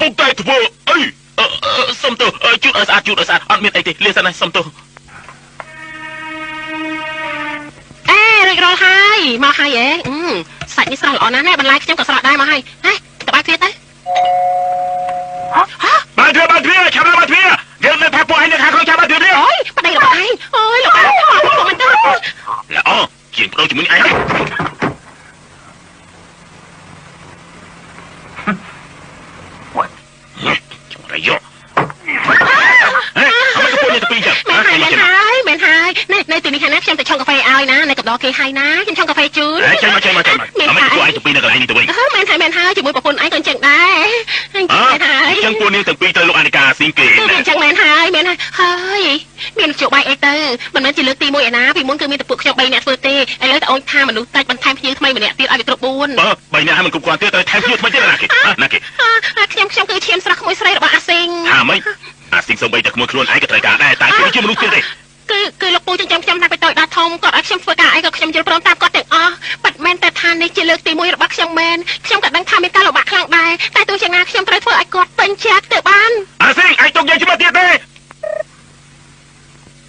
ពុកតែធ្វើអីសុំទោសជូតឲ្យស្អាតអត់មានអីទេលាសិនណាសុំទោសរួចរាល់ហើយមកហើយសាច់នេះស្រស់ល្អណាស់ណាបន្លែខ្ញុំក៏ស្រស់ដែរមកហើយទៅបាយទ្វារទៅបាយទ្វារឆាប់បាយទ្វារយើងនៅផាពួកឲ្យនៅខាងក្នុងឆាប់បាយទ្វារនេះអូយប្តីរបស់ឯងអូយលោកអាមកពួកមិនទៅល្អជាងប្រូជាមួយឯងហើយចាំរយៈអើមកពួកនេះទៅពីចឹងមែនហើយនៅទីនេះខាងណាខ្ញុំទៅឆុងកាហ្វេឲ្យណានៅកណ្ដោគេឲ្យណាខ្ញុំឆុងកាហ្វេជូនចេញមកអើមកពួកឯងទៅពីនៅកន្លែងនេះទៅវិញមែនហើយជាមួយប្រពន្ធឯងក៏អញ្ចឹងដែរអញ្ចឹងពួកនេះទាំងពីរទៅលោកអានិកាស៊ីងគេអញ្ចឹងមែនហើយមានជួបបាយអីទៅមិនមែនជាលើកទី1ឯណាពីមុនគឺមានតែពួកខ្ញុំ3នាក់ធ្វើទេឥឡូវតែអូនថាមនុស្សតិចបន្ថែមភ្ញៀវថ្មីម្នាក់ទៀតឲ្យវាគ្រប់4 3នាក់ឲ្យមិនគ្រប់គ្រាន់ទេតែថែមភ្ញៀវថ្មីទៀតណាគេខ្ញុំគឺឈាមស្រស់ក្មួយស្រីរបស់អាស៊ីងហាម៉េចអាស៊ីងសូម្បីតែក្មួយខ្លួនឯងក៏ត្រូវការដែរតែគេជាមនុស្សទៀតទេគឺលោកពូចិញ្ចឹមខ្ញុំតាំងពីតូចដល់ធំគាត់ឲ្យខ្ញុំធ្វើការអីក៏ខ្ញុំយល់ព្រមតាមគាត់ទាំងអស់ប៉ិតមែនតែថានេះជាលើកទី1របស់ខ្ញុំមែនខ្ញុំក៏ដឹងថាមានការលំបាកខ្លាំងដែរតែទោះយ៉ាងណាខ្ញុំត្រូវធ្វើឲ្យគាត់ពេញចិត្តទៅបានអាស៊ីងឯងទុកយើងជាមួយទៀតទេ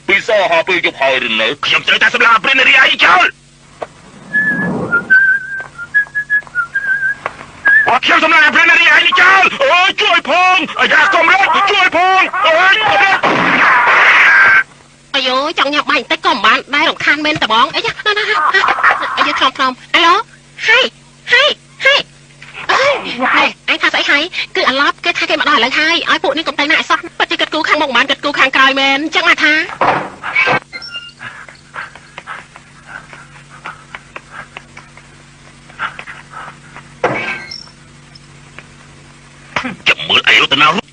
ពីសោះពេលយប់ហើយឬនៅខ្ញុំត្រូវតែសម្លាប់ព្រិនរីឯងចោលខ្ញុំសម្លាប់ព្រិនរីឯងចោលអូយជួយផងអាយ៉ាកុំរត់ជួយផងអូយអាយចង់ញ៉ាំបាយបន្តិចក៏មិនបានដែររំខានមែនតបងអីណាអាយខ្លំអាឡូហើយអញថាស្អីហើយគឺអាឡប់គេថាគេមកដល់ឥឡូវហើយឲ្យពួកនេះកុំទៅណាអីសោះពិតជាគិតគូខាងមុខមិនបានគិតគូខាងក្រោយមែនអញ្ចឹងណាថាចាំមើលអីទៅណា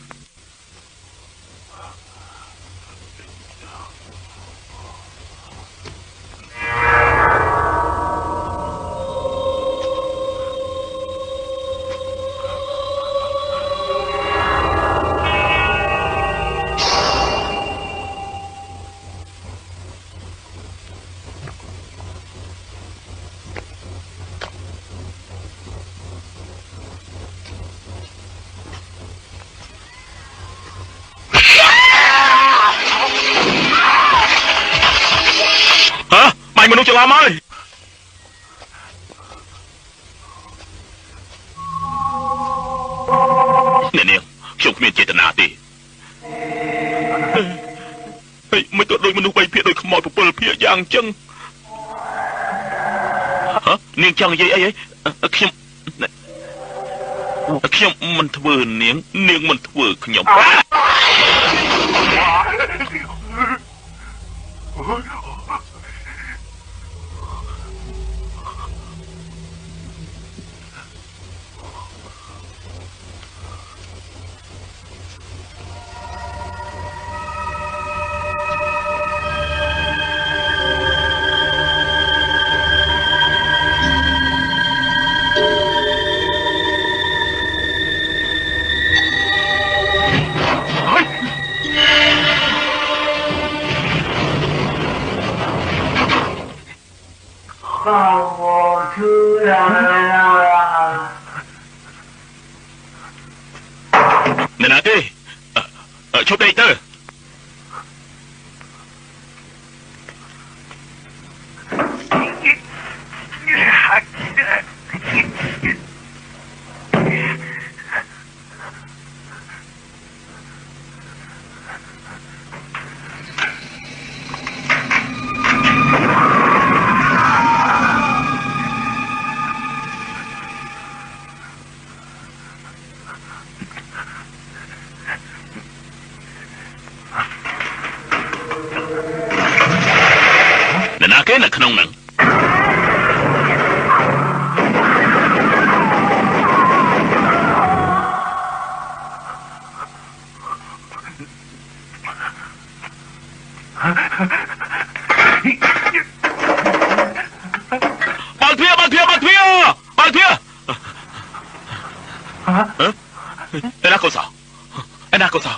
មនុស្សច្រឡំហើយអ្នកនាងខ្ញុំគ្មានចេតនាទេមិនទៅដូចមនុស្ស3ភាគដូចខ្មោច7ភាគយ៉ាងអញ្ចឹងនាងចង់និយាយអីខ្ញុំមិនធ្វើនាងមិនធ្វើខ្ញុំអ្នកណាទេឈប់ដេកទៅគេនៅក្នុងហ្នឹងបើកទ្វារឯណាកូនសោ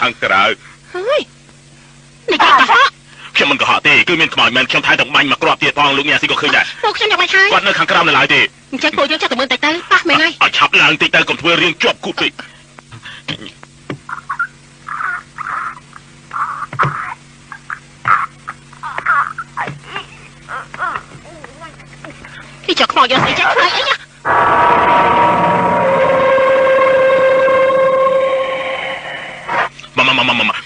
ខាងក្រៅហើយនេះកុហកខ្ញុំមិនកុហកទេគឺមានខ្មោចមែនខ្ញុំថែទាំងបាញ់មកគ្រាប់ទៀតផងលោកញ៉ាស៊ីក៏ឃើញដែរពួកខ្ញុំយកមកហើយគាត់នៅខាងក្រៅនៅឡើយទេអញ្ចឹងពួកយើងចាប់ទៅមើលតិចទៅប៉ះមែនហើយឲ្យឆាប់ឡើងតិចទៅកុំធ្វើរឿងជាប់គូពេកពីចុះខ្មោចយកស្អីចេះខ្លាចអី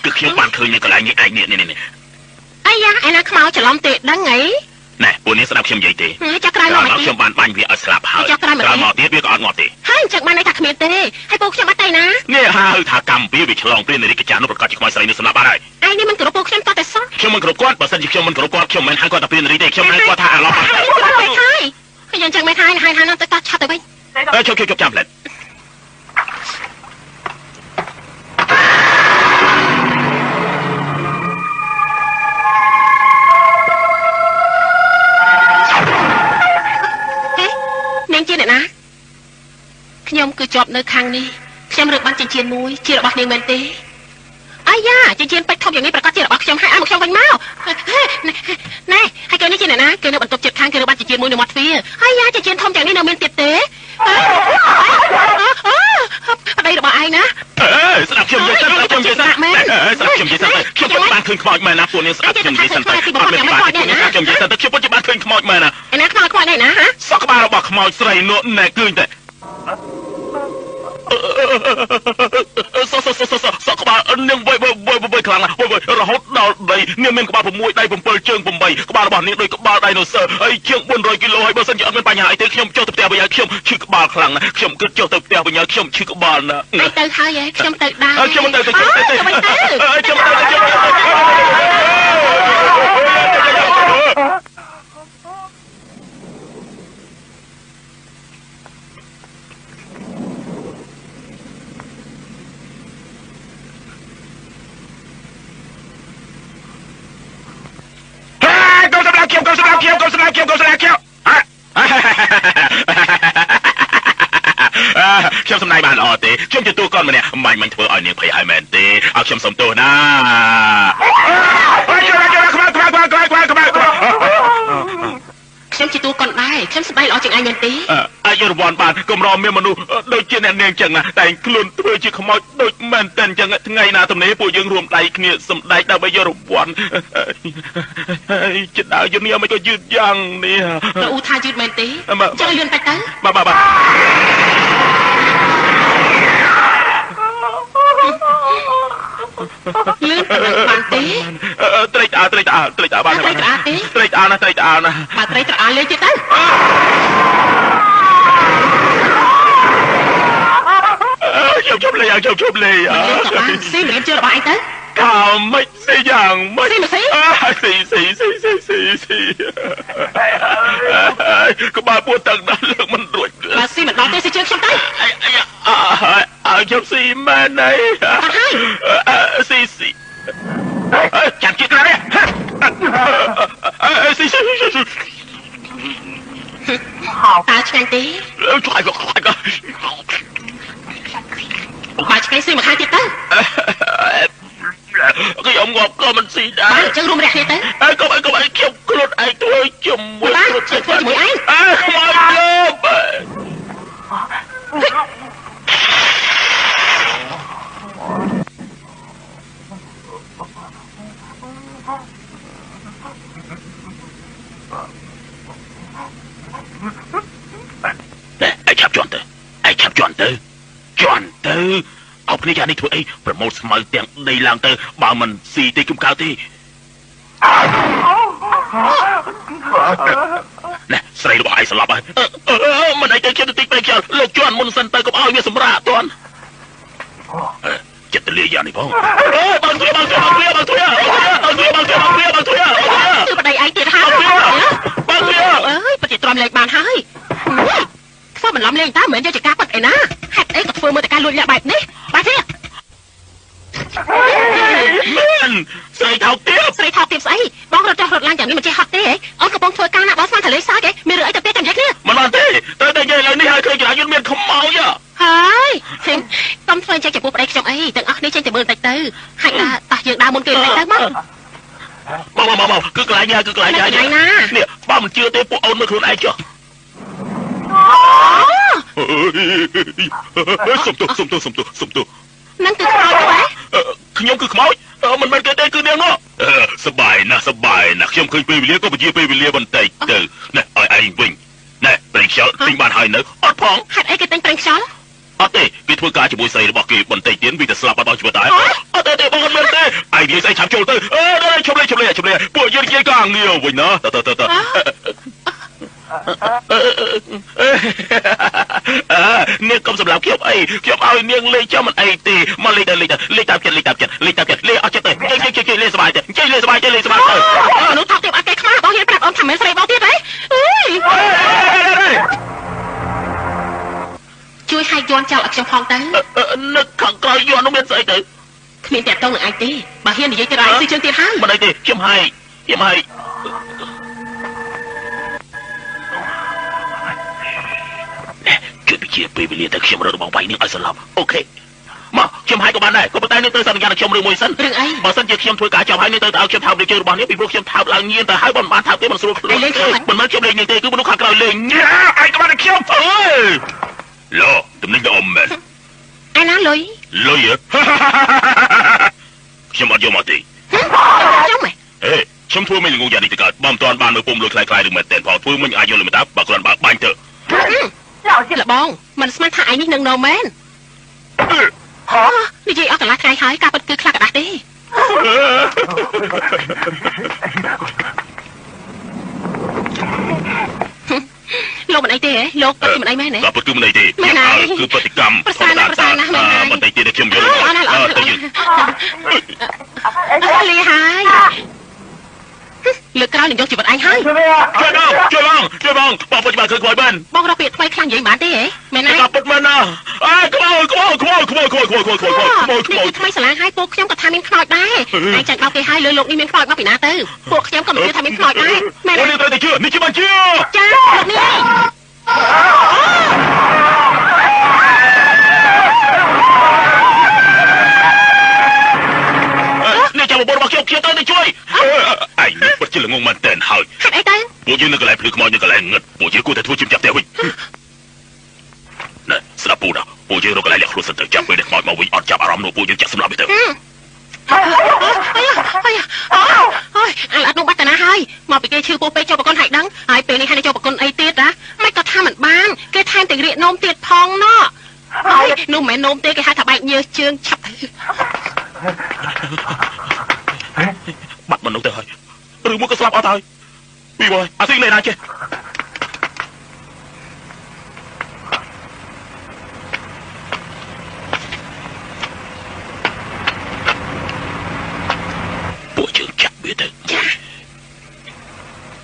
គឺខ្ញុំបានឃើញនៅកន្លែងនេះឯងនេះអាយ៉ាឯណាខ្មោចច្រឡំទេដឹងអីណែពួកនេះស្ដាប់ខ្ញុំនិយាយទេចាក់ក្រោយមកខ្ញុំបានបាញ់វាឲ្យស្លាប់ហើយក្រោយមកទៀតវាក៏អត់ងាប់ទេហើយអញ្ចឹងបានន័យថាគ្មានទេហើយពួកខ្ញុំអត់ទៅណានេះហៅថាកម្មពីវាឆ្លងពេលនារីកចានោះប្រកាសជាខ្មោចស្រីនេះសម្លាប់បាត់ហើយឯនេះមិនគោរពពួកខ្ញុំតតែសោះខ្ញុំមិនគោរពគាត់បើសិនជាខ្ញុំមិនគោរពគាត់ខ្ញុំមិនហៅគាត់ថាពេលនារីទេខ្ញុំហៅគាត់ថាអាឡប់ហើយហើយអញ្ចឹងមិនហើយនោះទៅតឆាប់ទៅវិញជប់ចាំផ្លែខ្ញុំគឺជាប់នៅខាងនេះខ្ញុំរើបានចិញ្ចៀនមួយជារបស់នាងមែនទេអាយ៉ាចិញ្ចៀនពេជ្រធំយ៉ាងនេះប្រកាសជារបស់ខ្ញុំហើយឲ្យមកខ្ញុំវិញមកណែហើយគេនេះជាអ្នកណាគេនៅបន្ទប់ជិតខាងគេរើបានចិញ្ចៀនមួយនៅមាត់ទ្វារអាយ៉ាចិញ្ចៀនធំយ៉ាងនេះនៅមានទៀតទេប្តីរបស់ឯងណាស្ដាប់ខ្ញុំនិយាយស្ដាប់ខ្ញុំនិយាយស្ដាប់ខ្ញុំនិយាយខ្ញុំបានឃើញខ្មោចមែនណាពួកនេះស្ដាប់ខ្ញុំនិយាយសិនទៅអត់មានបាត់ខ្ញុំនិយាយសិនទៅខ្ញុំពិតជាបានឃើញខ្មោចមែនណាឯណាខ្មោចនេះណាហ៎សក់ក្បាលរបស់ខ្មោចស្រីនោះណែឃើញតែសក់ក្បាលនាងវៃខ្លាំងណាស់រហូតដល់ដីនាងមានក្បាល6ដៃ7ជើង8ក្បាលរបស់នាងដូចក្បាលដៃណូស័រហើយជាង400គីឡូហើយបើសិនជាអត់មានបញ្ហាអីទេខ្ញុំចុះទៅផ្ទះវិញហើយខ្ញុំឈឺក្បាលខ្លាំងណាស់ខ្ញុំគិតចុះទៅផ្ទះវិញហើយខ្ញុំឈឺក្បាលណាស់ទៅហើយខ្ញុំទៅដែរខ្ញុំទៅខ្ញុំសម្ដែងបានល្អទេខ្ញុំជាតួកូនម្នាក់មិនធ្វើឲ្យនាងភ័យហើយមែនទេឲ្យខ្ញុំសុំទោសណាខ្ញុំជាតួកូនដែរខ្ញុំសម្ដែងល្អជាងឯងមែនទេអាចរវល់បានកម្រមានមនុស្សដូចជាអ្នកនាងចឹងណាតែខ្លួនធ្វើជាខ្មោចដូចមែនតែអញ្ចឹងថ្ងៃណាទំនេរពួកយើងរួមដៃគ្នាសម្ដែងដើម្បីយករវល់ចិត្តដើរយឺននេះមិនក៏យឺតយ៉ាងនេះទៅឧថាយឺតមែនទេចឹងលឿនតិចទៅបាទលឿនបានទេត្រេកអើបានត្រេកអើណាត្រេកអើលេងទៀតទៅខ្ញុំជប់លេងស៊ីមិនជឿរបស់ឯងទៅមិនស៊ីយ៉ាងមិនស៊ីក្បាលពួតតឹងដល់លើកមិនរួចបើស៊ីមិនដល់ទេស៊ីជឿ ខ្ញុំទៅ ខ្ញុំស៊ីមែនហើយស៊ីចាំជិះក្រៅនេះស៊ី តើឆ្ងាញ់ទេ ឆ្ងាយក៏ បើឆ្ងាញ់ស៊ីមកខាងទៀតទៅ ខ្ញុំងាប់ក៏មិនស៊ីដែរ អញ្ចឹងរួមរយៈគ្នាទៅ កុំឲ្យខ្ញុំខ្លួនឯងធ្វើជាមួយ បាទធ្វើជាមួយឯង ខ្មោចលើឯងឆាប់ជន់ទៅជន់ទៅអោបគ្នាយ៉ាងនេះធ្វើអីប្រមូលស្មៅទាំងដីឡើងទៅបើមិនស៊ីទេខ្ញុំកៅទេណែស្រីរបស់ឯងស្លាប់ហើយមិនអីទៅចិត្តតិចពេកចូលលោកជន់មុនសិនទៅកុំឲ្យវាសម្រាកអត់ទាន់ចិត្តលាយ៉ាងនេះផងបើជួយគឺប្តីឯងទៀតហើយបើជួយអើយពិតជាទ្រាំលេងបានហើយធ្វើមិនឡំលេងតើមិនយកជាការប៉ັດអីណាហេតុអីក៏ធ្វើមើលតែការលួចលាក់បែបនេះបាទទេ មែនស្រីថោកទៀត ស្រីថោកទៀតស្អីបងរត់ចុះរត់ឡើងយ៉ាងនេះមិនចេះហត់ទេអូនកំពុងធ្វើការណាបងស្មានទលេសាច់ឯងមានរឿងអីទៅទៀតចាំនិយាយគ្នា មិនអត់ទេទៅតែនិយាយឡើងនេះហើយឃើញចរាយន្តមានខ្មោចហើយកុំធ្វើចេះចំពោះប្តីខ្ញុំអីទាំងអស់គ្នាចេញទៅមើលតិចទៅហាច់តោះយើងដើរមុនគេតិចទៅមកគឺកន្លែងណានេះបើមិនជឿទេពួកអូនមើលខ្លួនឯងចុះសុំទោសនឹងគឺខ្មោចទៅហ៎ខ្ញុំគឺខ្មោចមិនមែនគេទេគឺនាងនោះសបាយណាស់ខ្ញុំឃើញពេលវេលាក៏ពជាពេលវេលាបន្តិចទៅណែឲ្យឯងវិញណែប្រេងខ្យល់ទិញបានហើយនៅអត់ផងហេតុអីគេទិញប្រេងខ្យល់អត់ទេគេធ្វើការជាមួយស្រីរបស់គេបន្តិចទៀតវាទៅស្លាប់បាត់បង់ជីវិតដែរអត់ទេបងអត់មែនទេឯងនិយាយស្អីឆាប់ចូលទៅឈប់លេពួកយើងនិយាយការងារវិញណាតនាងកុំសម្លាប់ខ្ញុំអីខ្ញុំឲ្យនាងលេងចាំមិនអីទេមកលេងតាមចិត្តលេងអត់ចិត្តទេចេះលេងសប្បាយទៅនោះថោកទៀតអត់គេខ្មាស់បងហ៊ានប្រាប់អូនថាមិនស្រីបងទៀតហ៎ជួយឲ្យយន់ចោលឲ្យខ្ញុំផងទៅនឹកខាងក្រោយយន់នោះមានស្អីទៅគ្មានតែតងនឹងឯងទេបើហ៊ាននិយាយទៅឯងស៊ីជើងទៀតហើយមិនអីទេខ្ញុំឲ្យជួយពីជាពេលវេលាទៅខ្ញុំរត់របស់បាយនេះឲ្យស្លាប់អូខេមកខ្ញុំឲ្យក៏បានដែរក៏ប៉ុន្តែនេះទៅសន្យានឹងខ្ញុំរឿងមួយសិនរឿងអីបើសិនជាខ្ញុំធ្វើការចាប់ហើយនេះទៅឲ្យខ្ញុំថើបលើជើងរបស់នេះពីព្រោះខ្ញុំថើបឡើងញៀនទៅហើយបើមិនបានថើបទេមិនស្រួលខ្លួនមិនមែនខ្ញុំលេងនេះទេគឺមនុស្សខាងក្រៅលេងញ៉ាឯងក៏បានខ្ញុំអើយលោទំនិញអមមែនឯណាលុយខ្ញុំអត់យកមកទេខ្ញុំខ្ញុំធ្វើមិនងងយ៉ាងនេះទៅកើតបើមិនទាន់បានមើលពុំលុយខ្លាយឬមែនតែផងធ្វើមិនអាចយកលុយមកតាបើគ្រាន់បើបាញ់ទៅលបងមិនស្មានថាឯងនេះនឹងណូមែននិយាយអស់កន្លះថ្ងៃហើយការពិតគឺខ្លាក់កដាស់ទេលោកមិនអីទេលោកពិតជាមិនអីមែនទេពិតគឺមិនអីទេគឺប្រតិកម្មប្រសាណាបន្តិចទៀតខ្ញុំយកទៅលីហើយលើកក្រោយនឹងយកជីវិតឯងហើយជួយបងបងពិតបានគឺខ្វល់បានបងរកពាក្យថ្មីខ្លាំងនិយាយបានទេមែនទេពិតមែនណាខ្មោចថ្មីឆ្លាងហើយពួកខ្ញុំក៏ថាមានខ្មោចដែរឯងចាញ់បោកគេហើយលើលោកនេះមានខ្មោចមកពីណាទៅពួកខ្ញុំក៏មិនជឿថាមានខ្មោចដែរមែនទេនេះត្រូវតែជឿនេះជាបានជឿចាលោកនេះនេះចាំបបរបស់ខ្ញុំទៅទៅជួយឯងពិតជាល្ងងមែនតើហើយហេតុអីទៅពួកយើងនៅកន្លែងភ្លឺខ្មោចនៅកន្លែងងឹតពួកយើងគួរតែធ្វើជាចាប់ផ្ទះវិញណែស្ដាប់ពូណាពួកយើងរកកន្លែងលាក់ខ្លួនសិនទៅចាប់ពេលខ្មោចមកវិញអត់ចាប់អារម្មណ៍នោះពួកយើងចាក់សម្លាប់វាទៅអាអត់នោះបាត់តាណាហើយមកពីគេឈឺពោះពេកចូលបកុនហើយដឹងហើយពេលនេះហើយចូលបកុនអីទៀតណាមិនក៏ថាមិនបានគេថែមទាំងរៀកនោមទៀតផងណោះហើយនោះមិនមែននោមទេគេហៅថាបែកញើសជើងឆាប់បាត់មនុស្សទៅហើយឬមួយក៏ស្លាប់អត់ហើយពីបងអាស៊ីលេណាចេះពួកយើងចាក់វាទៅ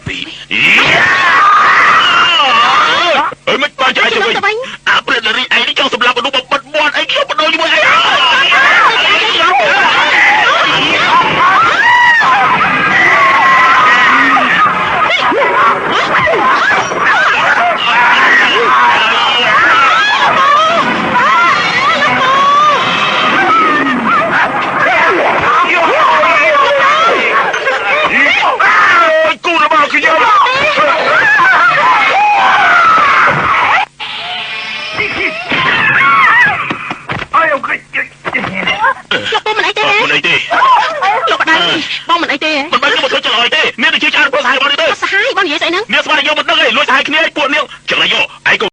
ពីមិនបាច់ចៃទៅវិញអាប្រេតរី ខ្ញុំមិនដឹងឯងលួចសាហាយគ្នាឯងពួកនាងចឹងណាយោឯង